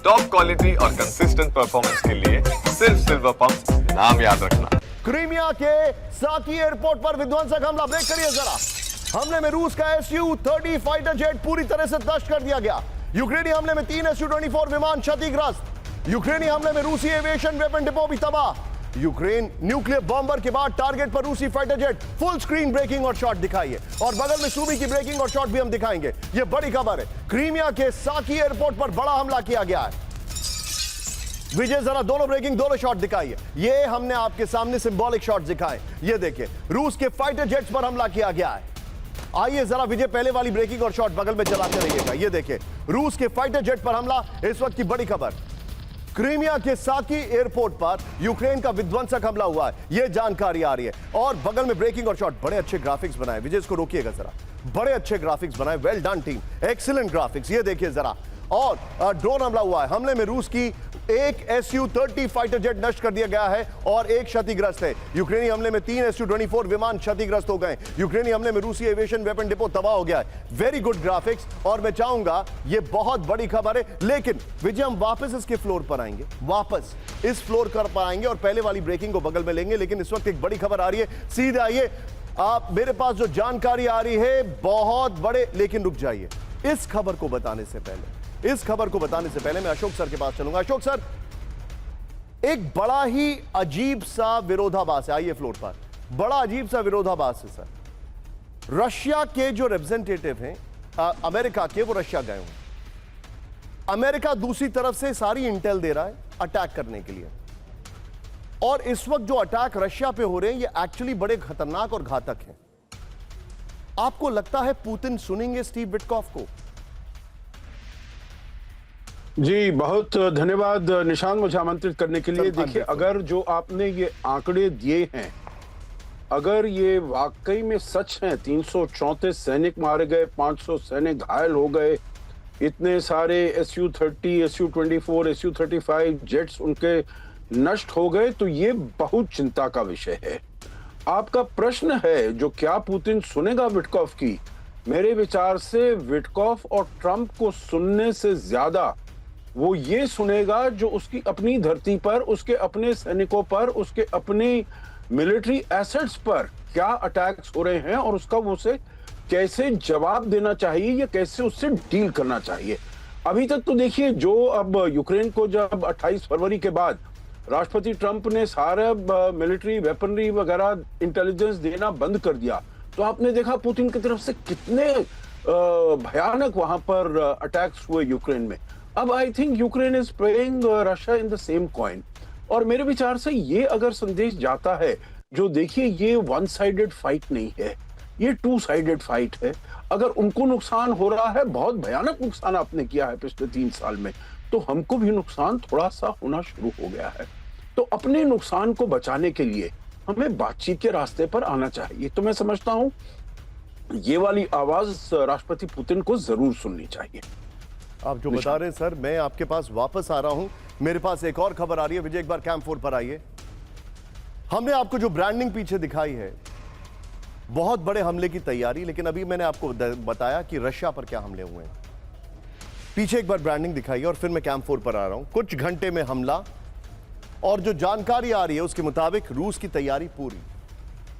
Top quality और consistent performance के लिए सिर्फ सिल्वर पंप नाम याद रखना। क्रीमिया के साकी एयरपोर्ट पर विध्वंसक हमला। ब्रेक करिए जरा। हमले में रूस का Su-30 फाइटर जेट पूरी तरह से नष्ट कर दिया गया। यूक्रेनी हमले में 3 Su-24 विमान क्षतिग्रस्त। यूक्रेनी हमले में रूसी एविएशन वेपन डिपो भी तबाह। यूक्रेन न्यूक्लियर बॉम्बर के बाद टारगेट पर रूसी fighter jet. Full screen breaking और शॉट दिखाइए, और बगल में सूमी की ब्रेकिंग और शॉट भी हम दिखाएंगे। यह बड़ी खबर है, क्रीमिया के साकी एयरपोर्ट पर बड़ा हमला किया गया है। विजय जरा दोनों ब्रेकिंग दोनों शॉट दिखाइए। ये हमने आपके सामने सिंबॉलिक शॉट दिखाए। ये देखिए, रूस के फाइटर जेट्स पर हमला किया गया है। आइए जरा विजय पहले वाली ब्रेकिंग और शॉट बगल में चलाते रहिएगा। ये देखिए, रूस के फाइटर जेट पर हमला। इस वक्त की बड़ी खबर, क्रीमिया के साकी एयरपोर्ट पर यूक्रेन का विध्वंसक हमला हुआ है, यह जानकारी आ रही है। और बगल में ब्रेकिंग और शॉट। बड़े अच्छे ग्राफिक्स बनाए विजय, इसको रोकिएगा जरा। बड़े अच्छे ग्राफिक्स बनाए, well done team, excellent graphics. ये देखिए जरा। और ड्रोन हमला हुआ है। हमले में रूस की एक Su-30 फाइटर जेट नष्ट कर दिया गया है और एक क्षतिग्रस्त है। यूक्रेनी हमले में 3 Su-24 विमान क्षतिग्रस्त हो गए। यूक्रेनी हमले में रूसी एविएशन वेपन डिपो तबाह हो गया है। Very good graphics. और मैं चाहूंगा, ये बहुत बड़ी खबर है। लेकिन विजय, हम वापस इसके फ्लोर पर आएंगे, वापस इस फ्लोर पर आएंगे और पहले वाली ब्रेकिंग को बगल में लेंगे। लेकिन इस वक्त एक बड़ी खबर आ रही है, सीधे आइए आप। मेरे पास जो जानकारी आ रही है बहुत बड़े, लेकिन रुक जाइए। इस खबर को बताने से पहले मैं अशोक सर के पास चलूंगा। अशोक सर, एक बड़ा ही अजीब सा विरोधाभास है। आइए फ्लोर पर। बड़ा अजीब सा विरोधाभास है सर। रशिया के जो रिप्रेजेंटेटिव हैं अमेरिका के, वो रशिया गए हुए। अमेरिका दूसरी तरफ से सारी इंटेल दे रहा है अटैक करने के लिए। और इस वक्त जो अटैक रशिया पे हो रहे हैं, ये एक्चुअली बड़े खतरनाक और घातक हैं। आपको लगता है पुतिन सुनेंगे स्टीव विटकॉफ को? जी, बहुत धन्यवाद निशांत, मुझे आमंत्रित करने के लिए। देखिए, अगर जो आपने ये आंकड़े दिए हैं, अगर ये वाकई में सच हैं, 334 सैनिक मारे गए, 500 सैनिक घायल हो गए, इतने सारे Su-30, Su-24, Su-35 जेट्स उनके नष्ट हो गए, तो ये बहुत चिंता का विषय है। आपका प्रश्न है जो क्या पुतिन सुनेगा विटकॉफ की? मेरे विचार से विटकॉफ और ट्रंप को सुनने से ज्यादा वो ये सुनेगा जो उसकी अपनी धरती पर, उसके अपने सैनिकों पर, उसके अपने मिलिट्री एसेट्स पर क्या अटैक्स हो रहे हैं और उसका वो से कैसे जवाब देना चाहिए या कैसे उससे डील करना चाहिए। अभी तक तो देखिए, जो अब यूक्रेन को जब 28 फरवरी के बाद राष्ट्रपति ट्रंप ने सारा मिलिट्री वेपनरी वगैरह इंटेलिजेंस देना बंद कर दिया, तो आपने देखा पुतिन की तरफ से कितने भयानक वहां पर अटैक्स हुए यूक्रेन में। अब I think Ukraine is playing Russia in the same coin. और मेरे विचार से ये अगर संदेश जाता है, जो देखिए, ये वन साइडेड फाइट नहीं है, ये टू साइडेड फाइट है। अगर उनको नुकसान हो रहा है, बहुत भयानक नुकसान आपने किया है पिछले 3 साल में, तो हमको भी नुकसान थोड़ा सा होना शुरू हो गया है। तो अपने नुकसान को बचाने के लिए हमें बातचीत के रास्ते पर आना चाहिए। तो मैं समझता हूं ये वाली आवाज राष्ट्रपति पुतिन को जरूर सुननी चाहिए। आप जो बता रहे हैं सर, मैं आपके पास वापस आ रहा हूं। मेरे पास एक और खबर आ रही है। विजय, एक बार कैंप 4 पर आइए। हमने आपको जो ब्रांडिंग पीछे दिखाई है, बहुत बड़े हमले की तैयारी, लेकिन अभी मैंने आपको बताया कि रशिया पर क्या हमले हुए हैं। पीछे एक बार ब्रांडिंग दिखाइए और फिर मैं कैंप 4 पर आ रहा हूं। कुछ घंटे में हमला, और जो जानकारी आ रही है उसके मुताबिक रूस की तैयारी पूरी।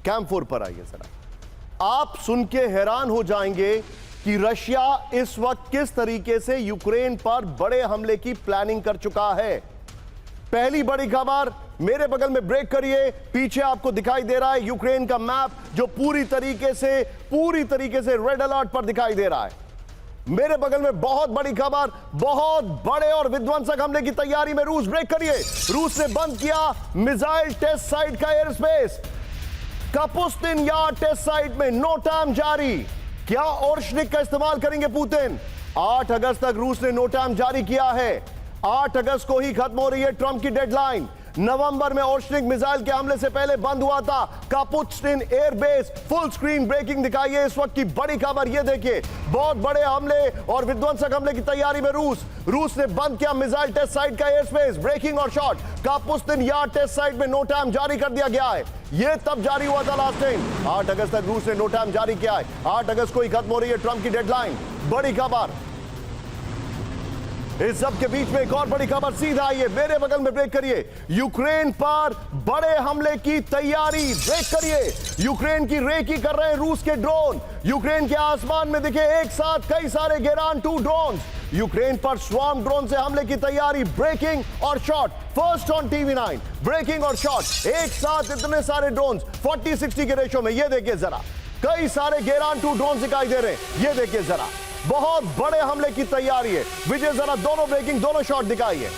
कैंप 4 पर आइए जरा। आप सुन के हैरान हो जाएंगे कि रशिया इस वक्त किस तरीके से यूक्रेन पर बड़े हमले की प्लानिंग कर चुका है। पहली बड़ी खबर, मेरे बगल में ब्रेक करिए। पीछे आपको दिखाई दे रहा है यूक्रेन का मैप, जो पूरी तरीके से रेड अलर्ट पर दिखाई दे रहा है। मेरे बगल में बहुत बड़ी खबर, बहुत बड़े और विध्वंसक हमले की तैयारी में रूस। ब्रेक करिए। रूस ने बंद किया मिसाइल टेस्ट साइट का air space. Kapustin Yar test site में नो टाइम जारी। क्या ओर्शनिक का इस्तेमाल करेंगे पुतिन? 8 अगस्त तक रूस ने नो टाइम जारी किया है। 8 अगस्त को ही खत्म हो रही है ट्रंप की डेडलाइन। नवंबर में ओर्शनिक मिसाइल के हमले से पहले बंद हुआ था कापुस्तिन एयरबेस। फुल स्क्रीन ब्रेकिंग दिखाइए। इस वक्त की बड़ी खबर ये देखिए, बहुत बड़े हमले और विध्वंसक हमले की तैयारी में रूस ने बंद किया मिसाइल टेस्ट साइट का एयर स्पेस। ब्रेकिंग और शॉट, कापुस्तिन यार्ड टेस्ट साइट में नो टाइम जारी कर दिया गया है। यह तब जारी हुआ था लास्ट टाइम। 8 अगस्त तक रूस ने नो टाइम जारी किया है। 8 अगस्त को ही खत्म हो रही है ट्रंप की डेडलाइन। बड़ी खबर, इस सब के बीच में एक और बड़ी खबर सीधा आई है मेरे बगल में, ब्रेक करिए। यूक्रेन पर बड़े हमले की तैयारी, ब्रेक करिए। यूक्रेन की रेकी कर रहे हैं रूस के ड्रोन। यूक्रेन के आसमान में दिखे एक साथ कई सारे गेरान 2 ड्रोन। यूक्रेन पर स्वार्म ड्रोन से हमले की तैयारी, ब्रेकिंग और shot first on TV9। Breaking और शॉट, एक साथ इतने सारे ड्रोन 40-60 के रेशो में। ये देखिए जरा, कई सारे गेरान 2 ड्रोन दिखाई दे रहे हैं। ये देखिए जरा, बहुत बड़े हमले की तैयारी है। विजय जरा दोनों ब्रेकिंग दोनों शॉट दिखाइए।